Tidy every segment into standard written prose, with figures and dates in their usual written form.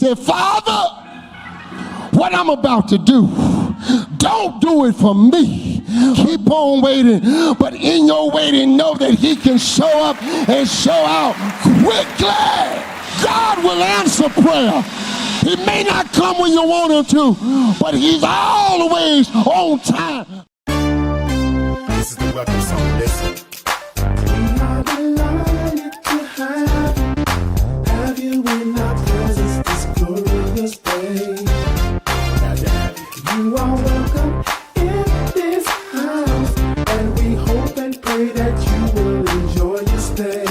said, Father, what I'm about to do, don't do it for me. Keep on waiting. But in your waiting, know that he can show up and show out quickly. God will answer prayer. He may not come when you want him to, but he's always on time. This is the welcome song. Listen. We are delighted to have you in our presence this glorious day. You are welcome in this house, and we hope and pray that you will enjoy your stay.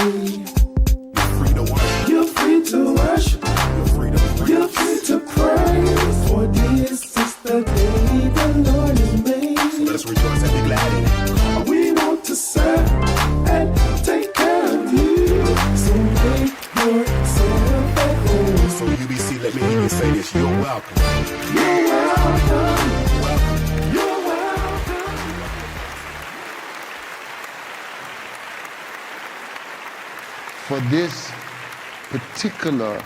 You're free to worship. You're free to worship. You're free to praise. You're free to praise. For this is the day the Lord has made. So let us rejoice and be glad in it. We want to serve and take care of you. So make yourself at home. So UBC, let me hear you say this. You're welcome. You're welcome. You're welcome. For this particular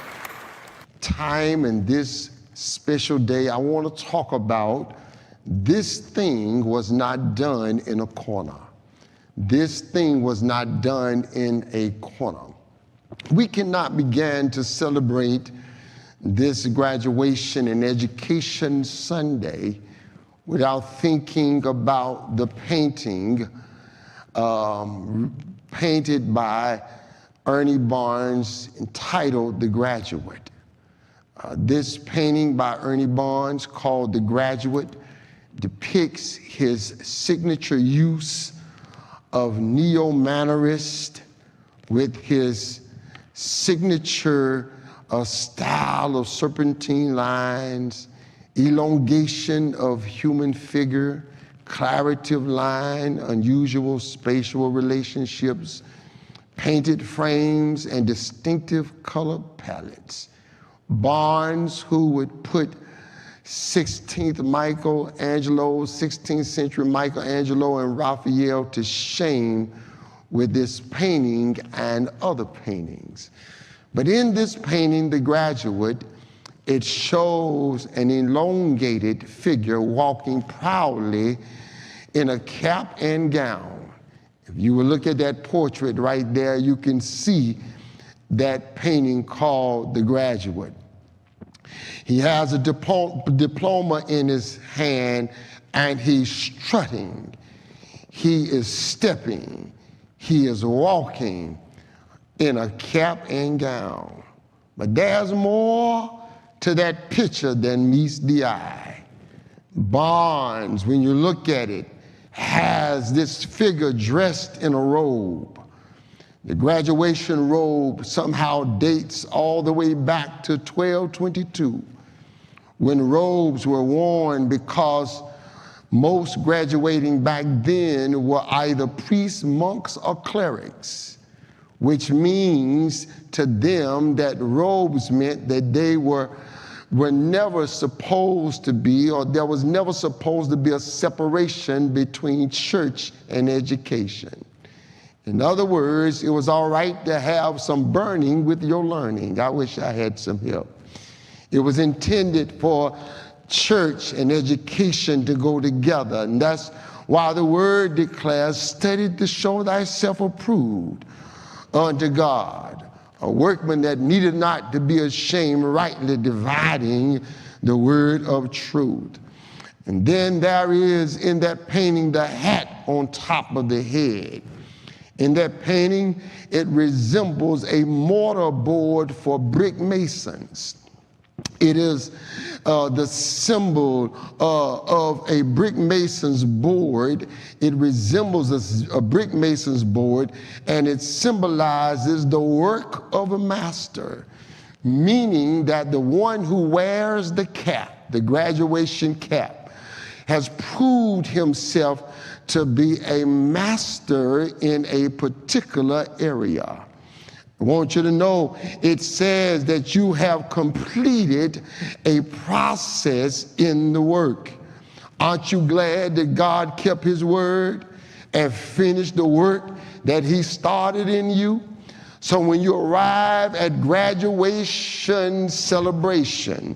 time and this special day, I want to talk about this thing was not done in a corner. This thing was not done in a corner. We cannot begin to celebrate this graduation and education Sunday without thinking about the painting painted by Ernie Barnes entitled The Graduate. This painting by Ernie Barnes called The Graduate depicts his signature use of neo-mannerist with his signature style of serpentine lines, elongation of human figure, clarity of line, unusual spatial relationships, painted frames, and distinctive color palettes. Barnes, who would put 16th century Michelangelo and Raphael to shame with this painting and other paintings. But in this painting, The Graduate, it shows an elongated figure walking proudly in a cap and gown. If you will look at that portrait right there, you can see that painting called The Graduate. He has a diploma in his hand, and he's strutting. He is stepping. He is walking in a cap and gown. But there's more to that picture than meets the eye. Barnes, when you look at it, has this figure dressed in a robe. The graduation robe somehow dates all the way back to 1222, when robes were worn because most graduating back then were either priests, monks, or clerics, which means to them that robes meant that they were never supposed to be, or there was never supposed to be a separation between church and education. In other words, it was all right to have some burning with your learning. I wish I had some help. It was intended for church and education to go together, and that's why the word declares, study to show thyself approved unto God, a workman that needed not to be ashamed, rightly dividing the word of truth. And then there is in that painting the hat on top of the head. In that painting, it resembles a mortar board for brick masons. It is the symbol of a brick mason's board. It resembles a brick mason's board, and it symbolizes the work of a master, meaning that the one who wears the cap, the graduation cap, has proved himself to be a master in a particular area. I want you to know it says that you have completed a process in the work. Aren't you glad that God kept his word and finished the work that he started in you? So when you arrive at graduation celebration,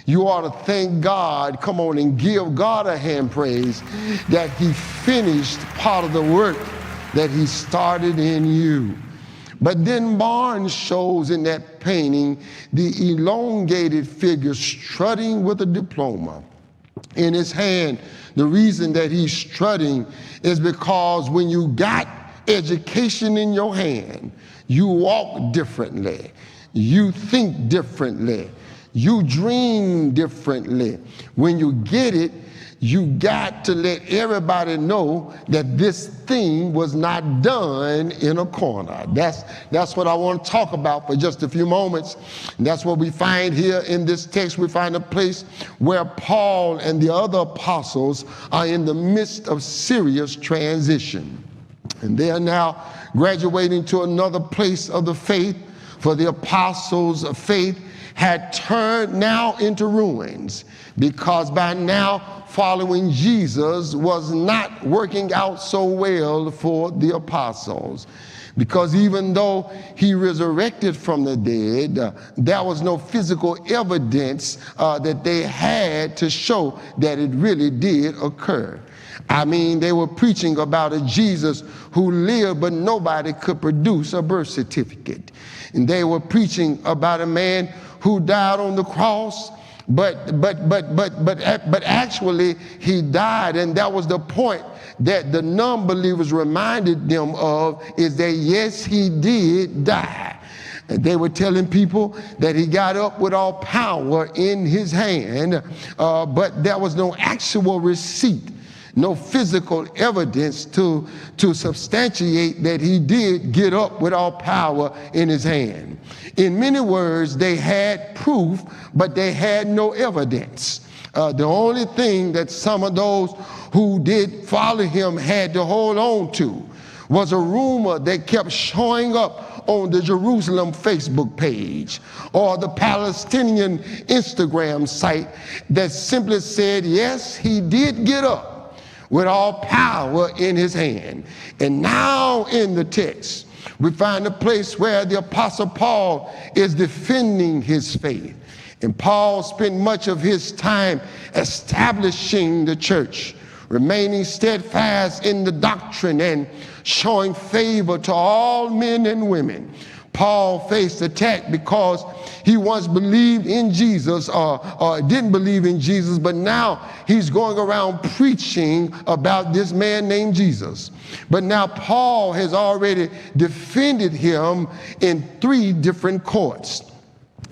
you ought to thank God, come on, and give God a hand praise that he finished part of the work that he started in you. But then Barnes shows in that painting the elongated figure strutting with a diploma in his hand. The reason that he's strutting is because when you got education in your hand, you walk differently, you think differently, you dream differently. When you get it, you got to let everybody know that this thing was not done in a corner. That's what I want to talk about for just a few moments. And that's what we find here in this text. We find a place where Paul and the other apostles are in the midst of serious transition. And they are now graduating to another place of the faith, for the apostles of faith had turned now into ruins, because by now following Jesus was not working out so well for the apostles. Because even though he resurrected from the dead, there was no physical evidence that they had to show that it really did occur. I mean, they were preaching about a Jesus who lived, but nobody could produce a birth certificate. And they were preaching about a man who died on the cross, but actually he died, and that was the point that the non-believers reminded them of, is that yes, he did die. And they were telling people that he got up with all power in his hand, but there was no actual receipt, no physical evidence to substantiate that he did get up with all power in his hand. In many words, they had proof, but they had no evidence. The only thing that some of those who did follow him had to hold on to was a rumor that kept showing up on the Jerusalem Facebook page or the Palestinian Instagram site that simply said, yes, he did get up with all power in his hand. And now in the text, we find a place where the Apostle Paul is defending his faith. And Paul spent much of his time establishing the church, remaining steadfast in the doctrine and showing favor to all men and women. Paul faced attack because he once believed in Jesus or didn't believe in Jesus, but now he's going around preaching about this man named Jesus. But now Paul has already defended him in 3 different courts.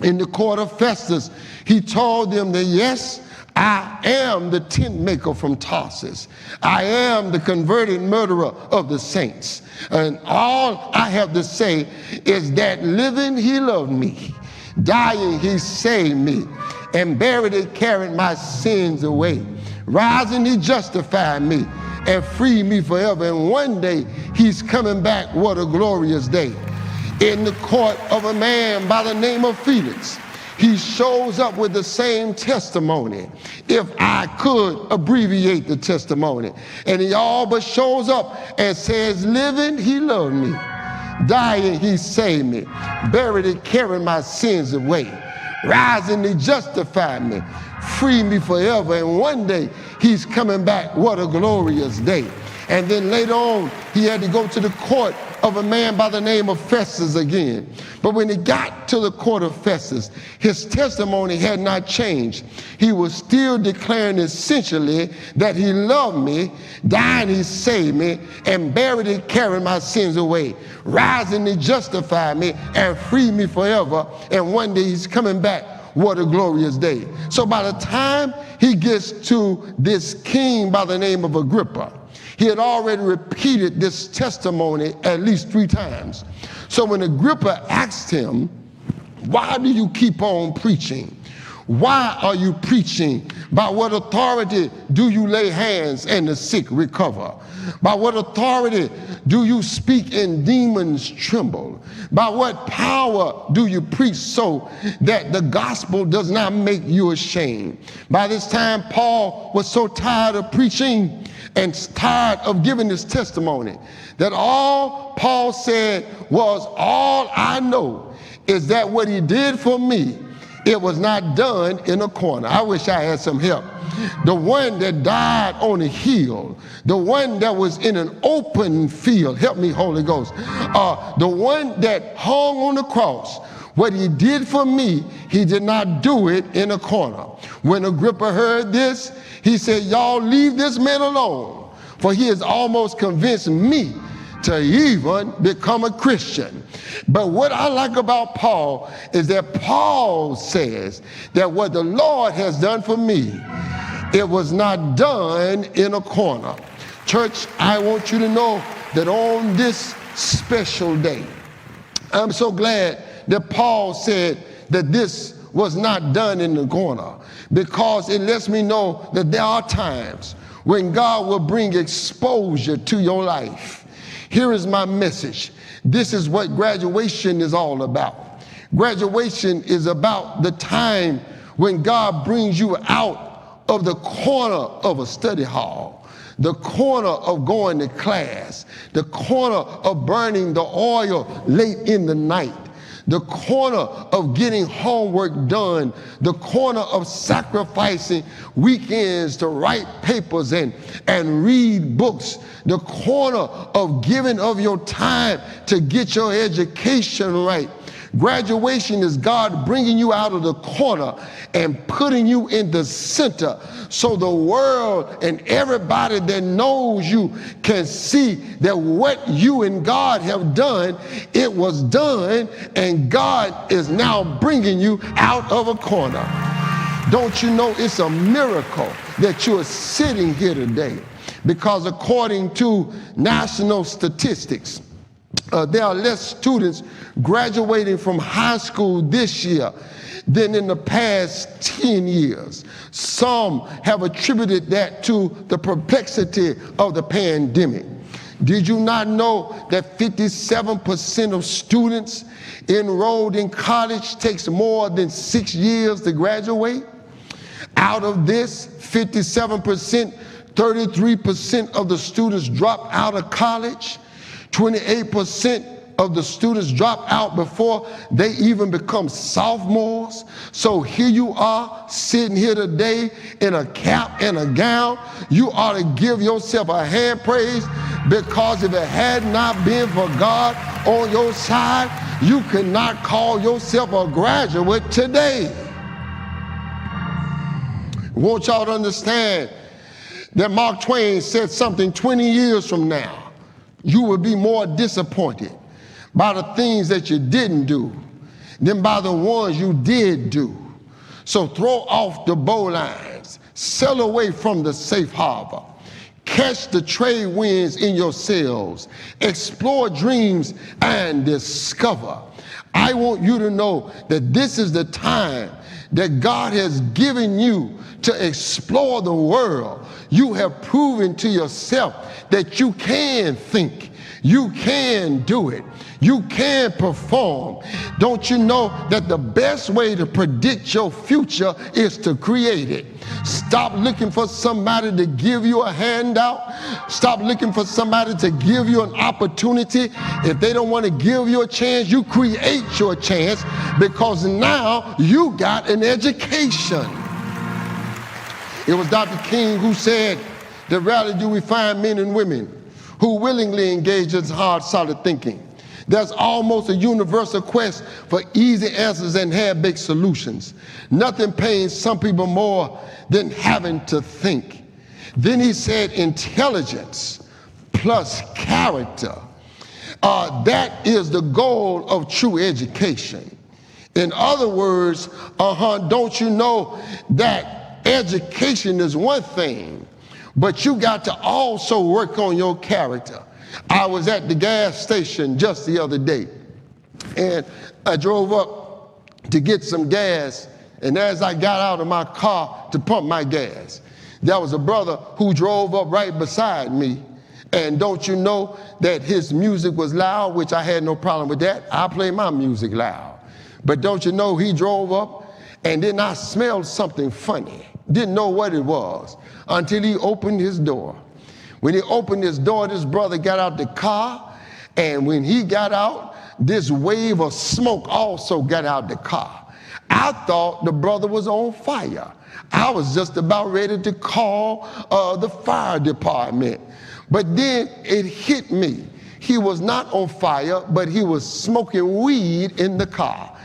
In the court of Festus, he told them that yes, I am the tent maker from Tarsus. I am the converted murderer of the saints. And all I have to say is that living, he loved me. Dying, he saved me. And buried, he carried my sins away. Rising, he justified me and freed me forever. And one day, he's coming back. What a glorious day. In the court of a man by the name of Felix, he shows up with the same testimony, if I could abbreviate the testimony. And he all but shows up and says, living, he loved me. Dying, he saved me. Buried, he carried my sins away. Rising, he justified me. Freed me forever. And one day, he's coming back. What a glorious day. And then later on, he had to go to the court of a man by the name of Festus again. But when he got to the court of Festus, his testimony had not changed. He was still declaring essentially that he loved me, dying he saved me, and buried he carried my sins away. Rising he justified me and freed me forever. And one day he's coming back. What a glorious day. So by the time he gets to this king by the name of Agrippa, he had already repeated this testimony at least 3 times. So when Agrippa asked him, why do you keep on preaching? Why are you preaching? By what authority do you lay hands and the sick recover? By what authority do you speak and demons tremble? By what power do you preach so that the gospel does not make you ashamed? By this time, Paul was so tired of preaching and tired of giving his testimony that all Paul said was, all I know is that what he did for me, it was not done in a corner. I wish I had some help. The one that died on a hill, the one that was in an open field, help me, Holy Ghost, the one that hung on the cross, what he did for me, he did not do it in a corner. When Agrippa heard this, he said, y'all leave this man alone, for he has almost convinced me to even become a Christian. But what I like about Paul is that Paul says that what the Lord has done for me, it was not done in a corner. Church, I want you to know that on this special day, I'm so glad that Paul said that this was not done in the corner, because it lets me know that there are times when God will bring exposure to your life. Here is my message. This is what graduation is all about. Graduation is about the time when God brings you out of the corner of a study hall, the corner of going to class, the corner of burning the oil late in the night, the corner of getting homework done, the corner of sacrificing weekends to write papers and read books, the corner of giving of your time to get your education right. Graduation is God bringing you out of the corner and putting you in the center so the world and everybody that knows you can see that what you and God have done, it was done, and God is now bringing you out of a corner. Don't you know it's a miracle that you are sitting here today? Because according to national statistics, there are less students graduating from high school this year than in the past 10 years. Some have attributed that to the perplexity of the pandemic. Did you not know that 57% of students enrolled in college takes more than 6 years to graduate? Out of this 57%, 33% of the students drop out of college. 28% of the students drop out before they even become sophomores. So here you are sitting here today in a cap and a gown. You ought to give yourself a hand praise, because if it had not been for God on your side, you could not call yourself a graduate today. I want y'all to understand that Mark Twain said something 20 years from now. You will be more disappointed by the things that you didn't do than by the ones you did do. So throw off the bowlines, sail away from the safe harbor, catch the trade winds in your sails, explore dreams and discover. I want you to know that this is the time that God has given you to explore the world. You have proven to yourself that you can think, you can do it, you can perform. Don't you know that the best way to predict your future is to create it? Stop looking for somebody to give you a handout. Stop looking for somebody to give you an opportunity. If they don't want to give you a chance, you create your chance, because now you got an education. It was Dr. King who said that rarely do we find men and women who willingly engage in hard, solid thinking. There's almost a universal quest for easy answers and half-baked solutions. Nothing pains some people more than having to think. Then he said intelligence plus character. That is the goal of true education. In other words, don't you know that education is one thing, but you got to also work on your character. I was at the gas station just the other day, and I drove up to get some gas, And as I got out of my car to pump my gas, there was a brother who drove up right beside me. And don't you know that his music was loud, which I had no problem with that. I play my music loud. But don't you know he drove up, and then I smelled something funny. Didn't know what it was until he opened his door. When he opened his door, this brother got out the car, and when he got out, this wave of smoke also got out the car. I thought the brother was on fire. I was just about ready to call the fire department. But then it hit me. He was not on fire, but he was smoking weed in the car.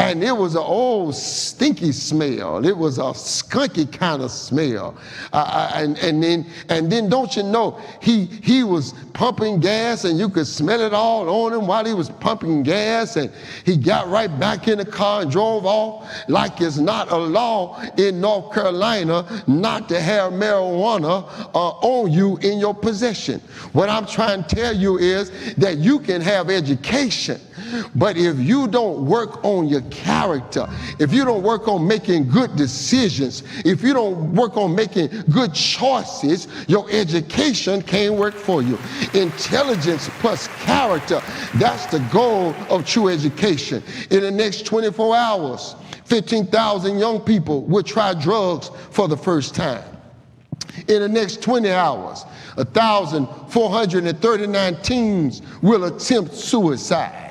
And it was an old stinky smell. It was a skunky kind of smell. And then don't you know, he was pumping gas, and you could smell it all on him while he was pumping gas. And he got right back in the car and drove off like it's not a law in North Carolina not to have marijuana on you in your possession. What I'm trying to tell you is that you can have education, but if you don't work on your character, if you don't work on making good decisions, if you don't work on making good choices, your education can't work for you. Intelligence plus character, that's the goal of true education. In the next 24 hours, 15,000 young people will try drugs for the first time. In the next 20 hours, 1,439 teens will attempt suicide.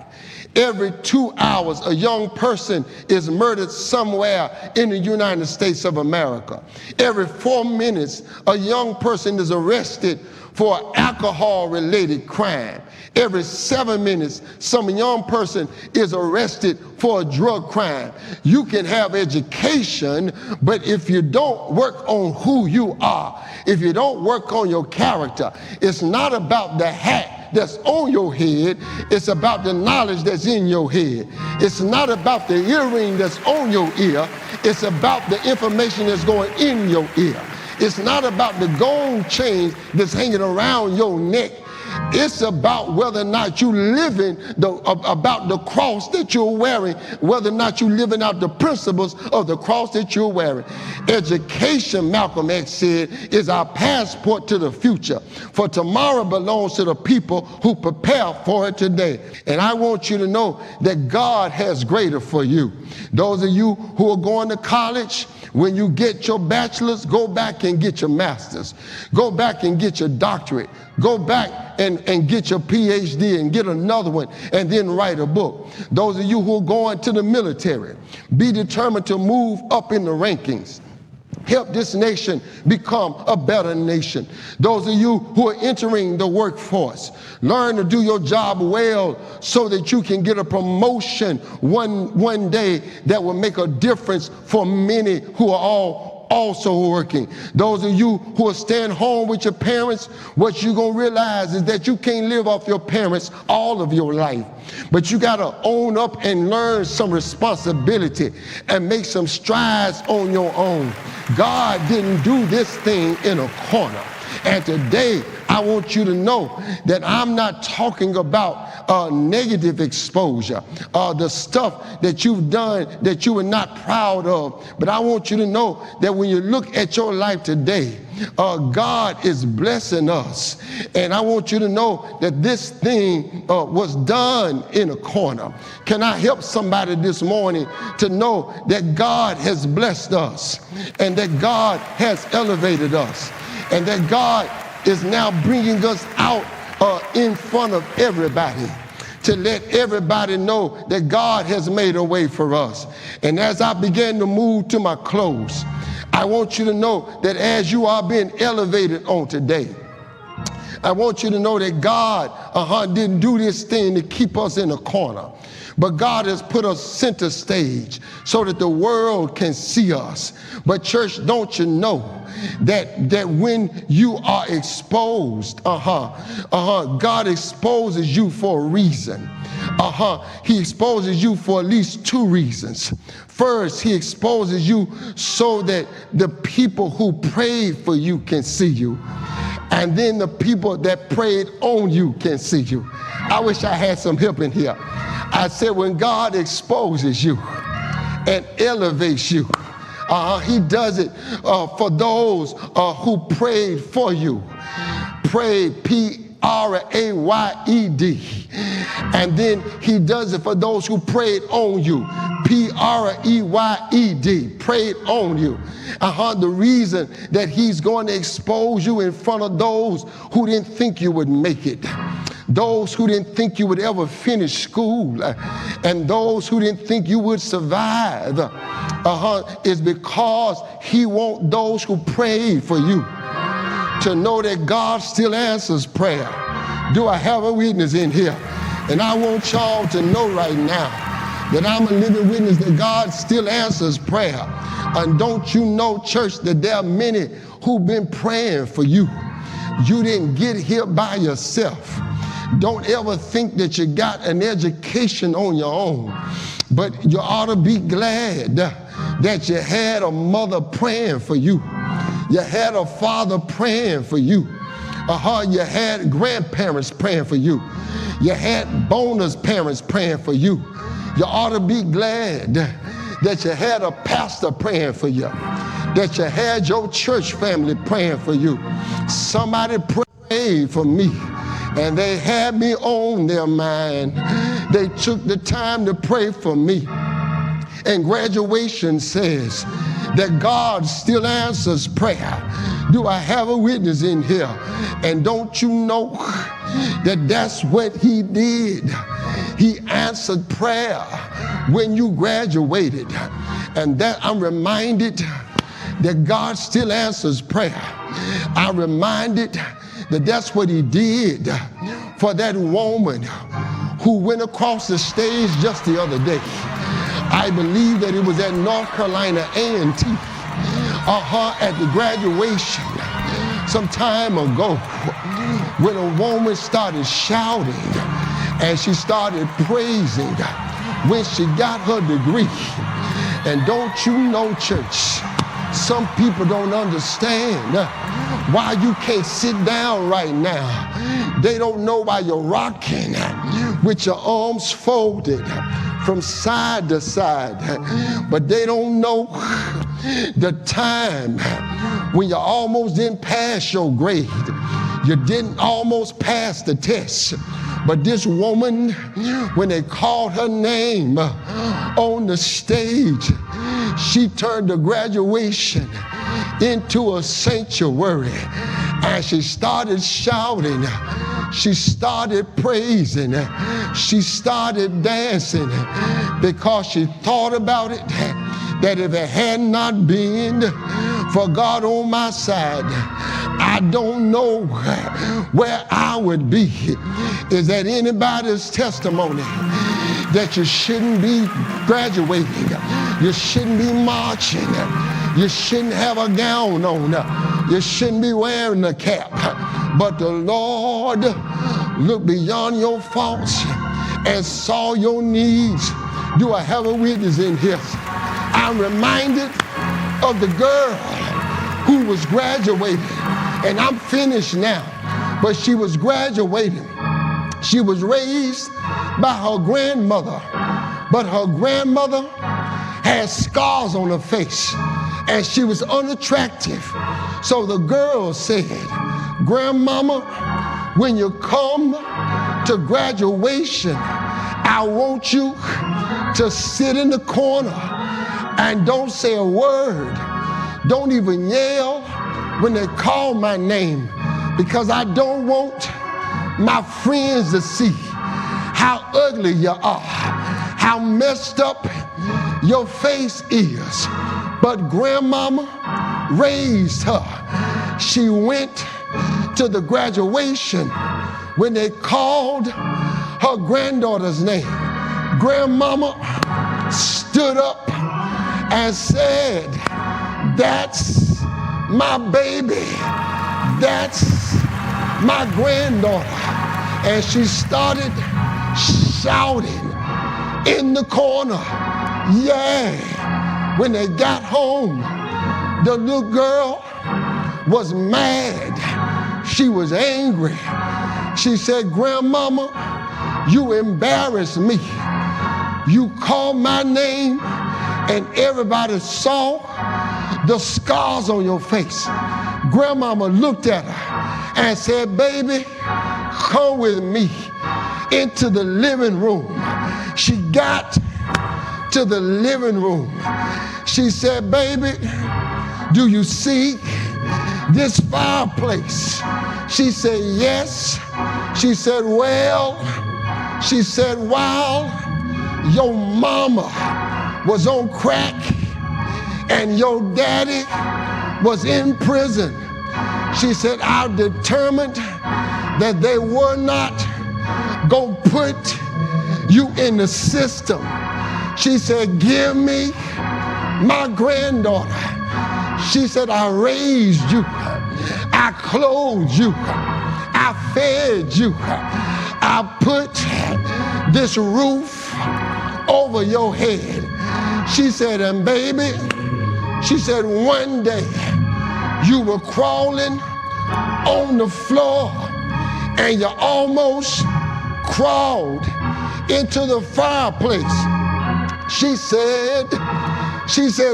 Every 2 hours, a young person is murdered somewhere in the United States of America. Every 4 minutes, a young person is arrested for an alcohol-related crime. Every 7 minutes, some young person is arrested for a drug crime. You can have education, but if you don't work on who you are, if you don't work on your character, it's not about the hat that's on your head, it's about the knowledge that's in your head. It's not about the earring that's on your ear, it's about the information that's going in your ear. It's not about the gold chain that's hanging around your neck. It's about whether or not you living about the cross that you're wearing, whether or not you living out the principles of the cross that you're wearing. Education, Malcolm X said, is our passport to the future. For tomorrow belongs to the people who prepare for it today. And I want you to know that God has greater for you. Those of you who are going to college, when you get your bachelor's, go back and get your master's. Go back and get your doctorate. Go back and get your PhD and get another one and then write a book. Those of you who are going to the military, be determined to move up in the rankings. Help this nation become a better nation. Those of you who are entering the workforce, learn to do your job well so that you can get a promotion one day that will make a difference for many who are also working. Those of you who are staying home with your parents, what you're going to realize is that you can't live off your parents all of your life. But you got to own up and learn some responsibility and make some strides on your own. God didn't do this thing in a corner. And today, I want you to know that I'm not talking about negative exposure, the stuff that you've done that you were not proud of. But I want you to know that when you look at your life today, God is blessing us. And I want you to know that this thing was done in a corner. Can I help somebody this morning to know that God has blessed us and that God has elevated us and that God is now bringing us out in front of everybody to let everybody know that God has made a way for us. And as I begin to move to my close, I want you to know that as you are being elevated on today, I want you to know that God didn't do this thing to keep us in a corner. But God has put us center stage so that the world can see us. But church, don't you know that when you are exposed, God exposes you for a reason. He exposes you for at least two reasons. First, he exposes you so that the people who prayed for you can see you. And then the people that prayed on you can see you. I wish I had some help in here. I said when God exposes you, and elevates you. He does it for those who prayed for you. Prayed, P-R-A-Y-E-D. And then he does it for those who prayed on you. P-R-E-Y-E-D. Prayed on you. The reason that he's going to expose you in front of those who didn't think you would make it. Those who didn't think you would ever finish school, and those who didn't think you would survive, is because he wants those who prayed for you to know that God still answers prayer. Do I have a witness in here? And I want y'all to know right now that I'm a living witness that God still answers prayer. And don't you know, church, that there are many who've been praying for you. You didn't get here by yourself. Don't ever think that you got an education on your own, but you ought to be glad that you had a mother praying for you. You had a father praying for you. You had grandparents praying for you. You had bonus parents praying for you. You ought to be glad that you had a pastor praying for you, that you had your church family praying for you. Somebody prayed for me, and they had me on their mind. They took the time to pray for me. And graduation says that God still answers prayer. Do I have a witness in here? And don't you know that that's what he did? He answered prayer when you graduated. And that I'm reminded that God still answers prayer. I'm reminded that that's what he did for that woman who went across the stage just the other day. I believe that it was at North Carolina A&T, at the graduation some time ago, when a woman started shouting and she started praising when she got her degree. And don't you know, church, some people don't understand why you can't sit down right now. They don't know why you're rocking with your arms folded from side to side. But they don't know the time when you almost didn't pass your grade. You didn't almost pass the test. But this woman, when they called her name on the stage, she turned the graduation into a sanctuary. And she started shouting. She started praising. She started dancing because she thought about it, that if it had not been for God on my side, I don't know where I would be. Is that anybody's testimony that you shouldn't be graduating? You shouldn't be marching. You shouldn't have a gown on. You shouldn't be wearing a cap. But the Lord looked beyond your faults and saw your needs. Do I have a witness in here? I'm reminded of the girl who was graduating. And I'm finished now. But she was graduating. She was raised by her grandmother. But her grandmother had scars on her face. And she was unattractive. So the girl said, "Grandmama, when you come to graduation, I want you to sit in the corner and don't say a word. Don't even yell when they call my name, because I don't want my friends to see how ugly you are, how messed up your face is." But grandmama raised her. She went to the graduation when they called her granddaughter's name. Grandmama stood up and said, "That's my baby. That's my granddaughter." And she started shouting in the corner, "Yeah." When they got home, the little girl was mad. She was angry. She said, "Grandmama, you embarrassed me. You called my name and everybody saw the scars on your face. Grandmama looked at her and said, baby, come with me into the living room. She got to the living room. She said, baby, do you see this fireplace? She said, yes. She said, well, she said, while your mama was on crack and your daddy was in prison, she said, I determined that they were not going to put you in the system. She said, give me my granddaughter. She said, I raised you, I clothed you, I fed you, I put this roof over your head. She said, and baby, she said, one day you were crawling on the floor and you almost crawled into the fireplace. She said,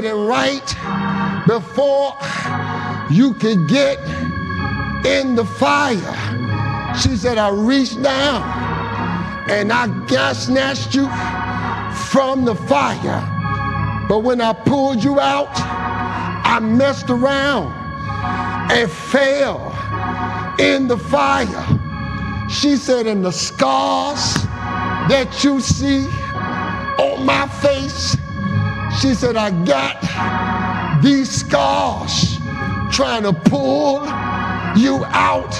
and right before you could get in the fire, she said, I reached down and I snatched you from the fire. But when I pulled you out, I messed around and fell in the fire. She said, and the scars that you see on my face, she said, I got these scars trying to pull you out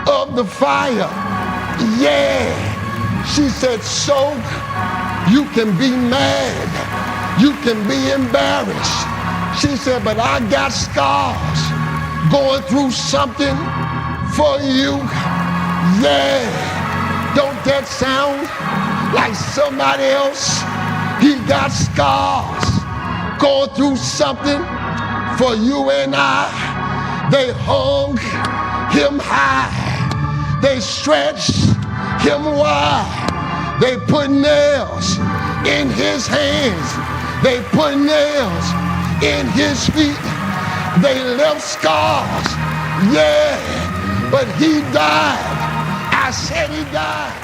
of the fire. Yeah. She said, so you can be mad, you can be embarrassed. She said, but I got scars going through something for you. Yeah. Don't that sound like somebody else? He got scars going through something for you and I. They hung him high, they stretched him wide, they put nails in his hands, they put nails in his feet, they left scars. Yeah, but he died. I said he died.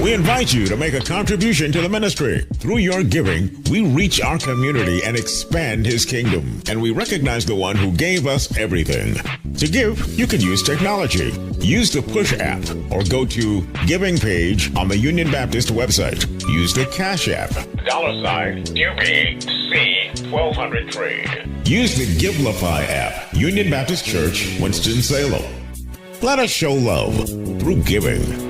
We invite you to make a contribution to the ministry. Through your giving, we reach our community and expand his kingdom. And we recognize the one who gave us everything. To give, you can use technology. Use the Push app or go to Giving page on the Union Baptist website. Use the Cash app. $UBC 1203. Use the Givelify app. Union Baptist Church, Winston-Salem. Let us show love through giving.